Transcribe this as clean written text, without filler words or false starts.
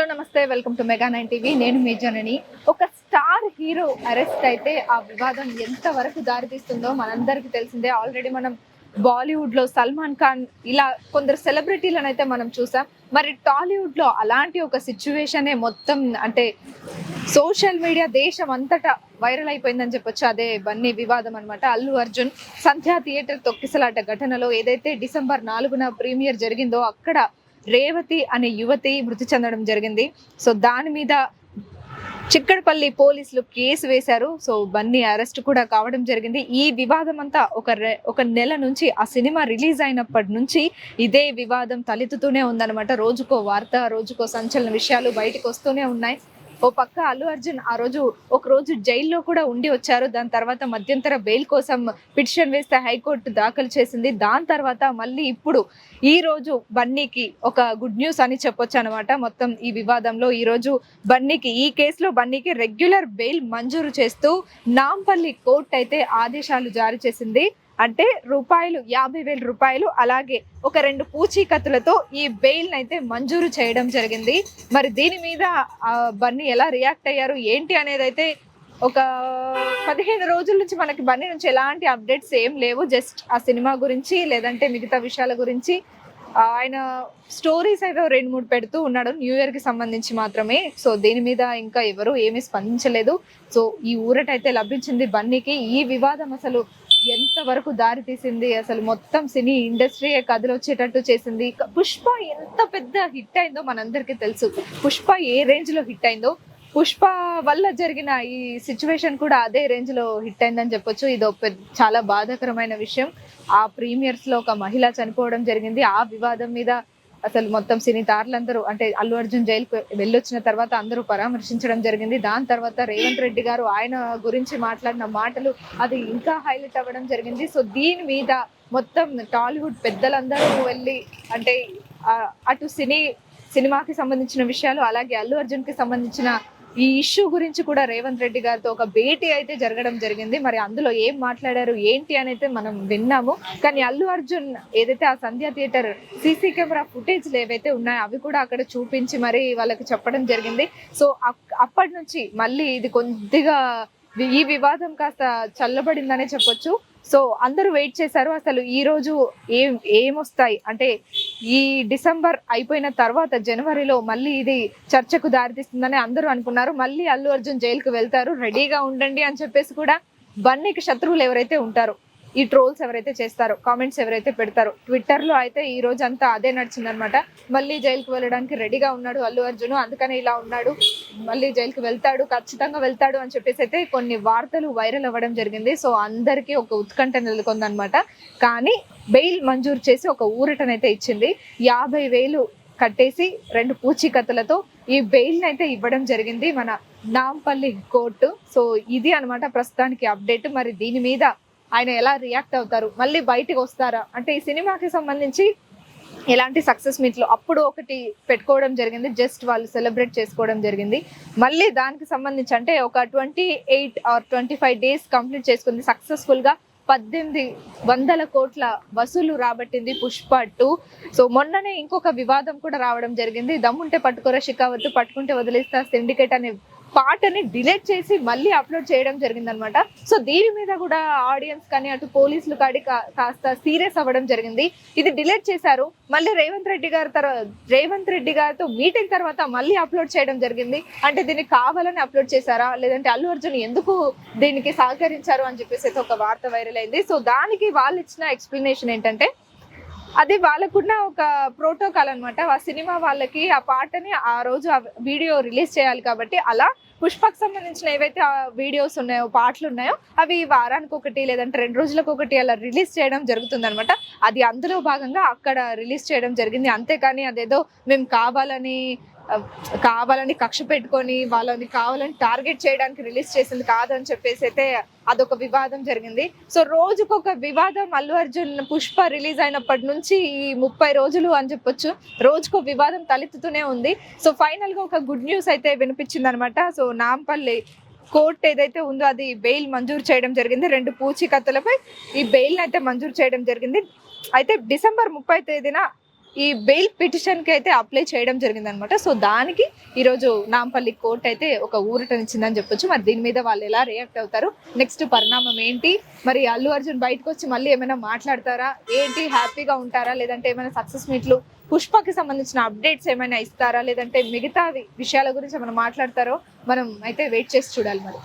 Hello నమస్తే, welcome to mega 9 TV. నేను మీ జనని. ఒక స్టార్ హీరో అరెస్ట్ అయితే ఆ వివాదం ఎంత వరకు దారితీస్తుందో మనందరికీ తెలిసిందే. ఆల్రెడీ మనం బాలీవుడ్ లో సల్మాన్ ఖాన్ ఇలా కొందరు సెలబ్రిటీలను అయితే మనం చూసాం. మరి టాలీవుడ్ లో అలాంటి ఒక సిచ్యువేషనే మొత్తం అంటే సోషల్ మీడియా దేశం అంతటా వైరల్ అయిపోయిందని చెప్పొచ్చు. అదే బన్నీ వివాదం అనమాట. అల్లు అర్జున్ సంధ్యా థియేటర్ తొక్కిసలాట ఘటనలో ఏదైతే డిసెంబర్ 4న ప్రీమియర్ జరిగిందో అక్కడ రేవతి అనే యువతి మృతి చెందడం జరిగింది. సో దాని మీద చిక్కడపల్లి పోలీసులు కేసు వేశారు. సో బన్నీ అరెస్ట్ కూడా కావడం జరిగింది. ఈ వివాదం అంతా ఒక నెల నుంచి, ఆ సినిమా రిలీజ్ అయినప్పటి నుంచి ఇదే వివాదం తలెత్తుతూనే ఉందన్నమాట. రోజుకో వార్త, రోజుకో సంచలన విషయాలు బయటకు వస్తూనే ఉన్నాయి. ఓ పక్క అల్లు అర్జున్ ఆ రోజు ఒక రోజు జైల్లో కూడా ఉండి వచ్చారు. దాని తర్వాత మధ్యంతర బెయిల్ కోసం పిటిషన్ వేస్తే హైకోర్టు దాఖలు చేసింది. దాని తర్వాత మళ్ళీ ఇప్పుడు ఈ రోజు బన్నీకి ఒక గుడ్ న్యూస్ అని చెప్పొచ్చు అనమాట. మొత్తం ఈ వివాదంలో ఈ రోజు ఈ కేసులో బన్నీకి రెగ్యులర్ బెయిల్ మంజూరు చేస్తూ నాంపల్లి కోర్టు అయితే ఆదేశాలు జారీ చేసింది. అంటే 50,000 అలాగే ఒక 2 పూచీకత్తులతో ఈ బెయిల్ అయితే మంజూరు చేయడం జరిగింది. మరి దీని మీద బన్నీ ఎలా రియాక్ట్ అయ్యారు ఏంటి అనేది అయితే ఒక 15 రోజుల నుంచి మనకి బన్నీ నుంచి ఎలాంటి అప్డేట్స్ ఏం లేవు. జస్ట్ ఆ సినిమా గురించి లేదంటే మిగతా విషయాల గురించి ఆయన స్టోరీస్ అయితే 2-3 పెడుతూ ఉన్నాడు, న్యూ ఇయర్ కి సంబంధించి మాత్రమే. సో దీని మీద ఇంకా ఎవరు ఏమీ స్పందించలేదు. సో ఈ ఊరట అయితే లభించింది బన్నీకి. ఈ వివాదం అసలు ఎంత వరకు దారి తీసింది, అసలు మొత్తం సినీ ఇండస్ట్రీయే కదిలొచ్చేటట్టు చేసింది. పుష్ప ఎంత పెద్ద హిట్ అయిందో మనందరికీ తెలుసు. పుష్ప ఏ రేంజ్ లో హిట్ అయిందో, పుష్ప వల్ల జరిగిన ఈ సిచ్యువేషన్ కూడా అదే రేంజ్ లో హిట్ అయిందని చెప్పొచ్చు. ఇది చాలా బాధాకరమైన విషయం. ఆ ప్రీమియర్స్ లో ఒక మహిళ చనిపోవడం జరిగింది. ఆ వివాదం మీద అసలు మొత్తం సినీ తారలందరూ అంటే అల్లు అర్జున్ జైలుకు వెళ్ళొచ్చిన తర్వాత అందరూ పరామర్శించడం జరిగింది. దాని తర్వాత రేవంత్ రెడ్డి గారు ఆయన గురించి మాట్లాడిన మాటలు అది ఇంకా హైలైట్ అవ్వడం జరిగింది. సో దీని మీద మొత్తం టాలీవుడ్ పెద్దలందరూ వెళ్ళి అంటే అటు సినిమాకి సంబంధించిన విషయాలు, అలాగే అల్లు అర్జున్ కి సంబంధించిన ఈ ఇష్యూ గురించి కూడా రేవంత్ రెడ్డి గారితో ఒక భేటీ అయితే జరగడం జరిగింది. మరి అందులో ఏం మాట్లాడారు ఏంటి అని అయితే మనం విన్నాము. కానీ అల్లు అర్జున్ ఏదైతే ఆ సంధ్యా థియేటర్ సీసీ కెమెరా ఫుటేజ్లు ఏవైతే ఉన్నాయో అవి కూడా అక్కడ చూపించి మరి వాళ్ళకి చెప్పడం జరిగింది. సో అప్పటి నుంచి మళ్ళీ ఇది కొద్దిగా ఈ వివాదం కాస్త చల్లబడిందనే చెప్పొచ్చు. సో అందరూ వెయిట్ చేశారు అసలు ఈ రోజు ఏమొస్తాయి అంటే ఈ డిసెంబర్ అయిపోయిన తర్వాత జనవరిలో మళ్ళీ ఇది చర్చకు దారితీస్తుందని అందరూ అనుకున్నారు. మళ్ళీ అల్లు అర్జున్ జైలుకు వెళ్తారు, రెడీగా ఉండండి అని చెప్పేసి కూడా బన్నీకి శత్రువులు ఎవరైతే ఉంటారో, ఈ ట్రోల్స్ ఎవరైతే చేస్తారో, కామెంట్స్ ఎవరైతే పెడతారో, ట్విట్టర్ లో అయితే ఈ రోజు అంతా అదే నడిచిందనమాట. మళ్ళీ జైలుకు వెళ్ళడానికి రెడీగా ఉన్నాడు అల్లు అర్జున్, అందుకనే ఇలా ఉన్నాడు, మళ్ళీ జైలుకు వెళ్తాడు, ఖచ్చితంగా వెళ్తాడు అని చెప్పేసి అయితే కొన్ని వార్తలు వైరల్ అవ్వడం జరిగింది. సో అందరికీ ఒక ఉత్కంఠ నెలకొందనమాట. కానీ బెయిల్ మంజూరు చేసి ఒక ఊరటనైతే ఇచ్చింది. 50,000 కట్టేసి 2 పూచీకత్తులతో ఈ బెయిల్ అయితే ఇవ్వడం జరిగింది మన నాంపల్లి కోర్టు. సో ఇది అనమాట ప్రస్తుతానికి అప్డేట్. మరి దీని మీద ఆయన ఎలా రియాక్ట్ అవుతారు, మళ్ళీ బయటికి వస్తారా అంటే ఈ సినిమాకి సంబంధించి ఎలాంటి సక్సెస్ మీట్లు అప్పుడు ఒకటి పెట్టుకోవడం జరిగింది, జస్ట్ వాళ్ళు సెలబ్రేట్ చేసుకోవడం జరిగింది. మళ్ళీ దానికి సంబంధించి అంటే ఒక 28 or 25 days కంప్లీట్ చేసుకుంది సక్సెస్ఫుల్ గా. 1,800 కోట్ల వసూలు రాబట్టింది పుష్ప 2. సో మొన్ననే ఇంకొక వివాదం కూడా రావడం జరిగింది. దమ్ముంటే పట్టుకోరా షికావత్తు, పట్టుకుంటే వదిలేస్తా సిండికేట్ అనే పాటని డిలీట్ చేసి మళ్ళీ అప్లోడ్ చేయడం జరిగింది అనమాట. సో దీని మీద కూడా ఆడియన్స్ కానీ అటు పోలీసులు కాడి కాస్త సీరియస్ అవ్వడం జరిగింది. ఇది డిలీట్ చేశారు, మళ్ళీ రేవంత్ రెడ్డి గారితో మీటింగ్ తర్వాత మళ్ళీ అప్లోడ్ చేయడం జరిగింది. అంటే దీన్ని కావాలని అప్లోడ్ చేశారా, లేదంటే అల్లు అర్జున్ ఎందుకు దీనికి సహకరించారు అని చెప్పేసి ఒక వార్త వైరల్ అయింది. సో దానికి వాళ్ళు ఇచ్చిన ఎక్స్ప్లెనేషన్ ఏంటంటే అది వాళ్ళకున్న ఒక ప్రోటోకాల్ అనమాట. ఆ సినిమా వాళ్ళకి ఆ పాటని ఆ రోజు ఆ వీడియో రిలీజ్ చేయాలి కాబట్టి అలా పుష్పకు సంబంధించిన ఏవైతే ఆ వీడియోస్ ఉన్నాయో, పాటలు ఉన్నాయో అవి వారానికి ఒకటి లేదంటే 2 రోజులకు ఒకటి అలా రిలీజ్ చేయడం జరుగుతుంది అనమాట. అది అందులో భాగంగా అక్కడ రిలీజ్ చేయడం జరిగింది. అంతేకాని అదేదో మేము కావాలని కక్ష పెట్టుకొని వాళ్ళని కావాలని టార్గెట్ చేయడానికి రిలీజ్ చేసింది కాదని చెప్పేసి అయితే అదొక వివాదం జరిగింది. సో రోజుకొక వివాదం అల్లు అర్జున్ పుష్ప రిలీజ్ అయినప్పటి నుంచి ఈ 30 రోజులు అని చెప్పొచ్చు రోజుకో వివాదం తలెత్తుతూనే ఉంది. సో ఫైనల్ గా ఒక గుడ్ న్యూస్ అయితే వినిపించింది అనమాట. సో నాంపల్లి కోర్టు ఏదైతే ఉందో అది బెయిల్ మంజూరు చేయడం జరిగింది. 2 పూచీకత్తులపై ఈ బెయిల్ అయితే మంజూరు చేయడం జరిగింది. అయితే డిసెంబర్ 30 తేదీన ఈ బెయిల్ పిటిషన్ కి అయితే అప్లై చేయడం జరిగింది అనమాట. సో దానికి ఈరోజు నాంపల్లి కోర్ట్ అయితే ఒక ఊరటనిచ్చిందని చెప్పొచ్చు. మరి దీని మీద వాళ్ళు ఎలా రియాక్ట్ అవుతారు, నెక్స్ట్ పరిణామం ఏంటి, మరి అల్లు అర్జున్ బయటకు వచ్చి మళ్ళీ ఏమైనా మాట్లాడతారా ఏంటి, హ్యాపీగా ఉంటారా, లేదంటే ఏమైనా సక్సెస్ మీట్లు పుష్పకి సంబంధించిన అప్డేట్స్ ఏమైనా ఇస్తారా, లేదంటే మిగతా విషయాల గురించి ఏమైనా మాట్లాడతారో మనం అయితే వెయిట్ చేసి చూడాలి మరి.